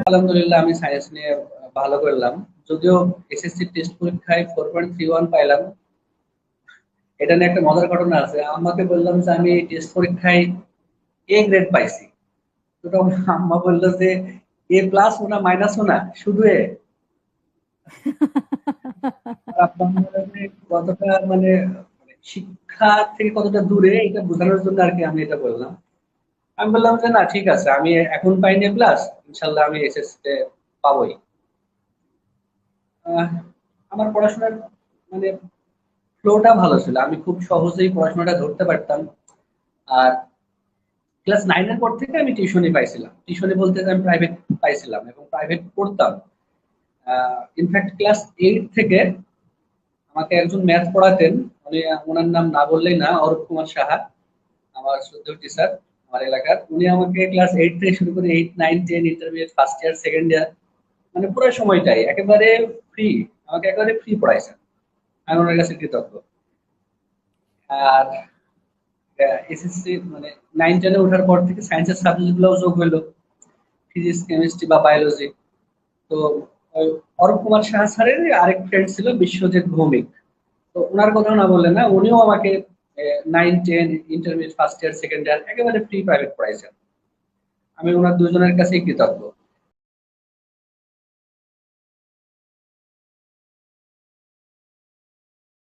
আলহামদুলিল্লাহ আমি সায়েন্স নিয়ে ভালো করলাম। যদিও এসএসসি টেস্ট পরীক্ষায় 4.31 পাইলাম। এটা নিয়ে একটা মজার ঘটনা আছে। আমাকে বললাম যে আমি টেস্ট পরীক্ষায় এ গ্রেড পাইছি। তো তখন আম্মা বললো যে এ প্লাস না মাইনাস না, শুধু এ। আর আব্বা আম্মার যে কতটা মানে শিক্ষা থেকে কতটা দূরে এটা বোঝানোর জন্য আর কি আমি এটা বললাম। আমি বললাম যে না ঠিক আছে, আমি এখন পাইনি প্লাস, ইনশাল্লাহ আমি এসএসসি তে পাবোই। আহ, আমার পড়াশোনার মানে ফ্লোটা ভালো ছিল, আমি খুব সহজেই পড়াশোনাটা ধরতে পারতাম। আর ক্লাস নাইনের পর থেকে আমি টিউশনি পাইছিলাম, টিউশনি বলতে আমি প্রাইভেট পাইছিলাম এবং প্রাইভেট পড়তাম। ইনফ্যাক্ট ক্লাস 8 থেকে আমাকে একজন ম্যাথ পড়াতেন। উনি, ওনার নাম না বললেই না, অরূপ কুমার সাহা, আমার শ্রদ্ধেয় টিচার আমার এলাকার। উনি আমাকে ক্লাস 8 থেকে শুরু করে 8, 9, 10 intermediate first year second year মানে পুরো সময়টাই একেবারে ফ্রি, আমাকে একেবারে ফ্রি পড়াইছেন। আমি ওনার কাছে কৃতজ্ঞ। আর এসএসসি মানে 9, 10-এ ওঠার পর থেকে সায়েন্সের সাবজেক্ট গুলো যোগ হইলো, ফিজিক্স, কেমিস্ট্রি বা বায়োলজি। তো ওই অরূপ কুমার সাহা স্যারের আরেক ফ্রেন্ড ছিল বিশ্বজিৎ ভৌমিক। তো ওনার কথা না বললেন না, উনিও আমাকে 9, 10 intermediate first year second year একেবারে ফ্রি প্রাইভেট পড়াইছেন। আমি ওনার দুজনের কাছেই কৃতজ্ঞ।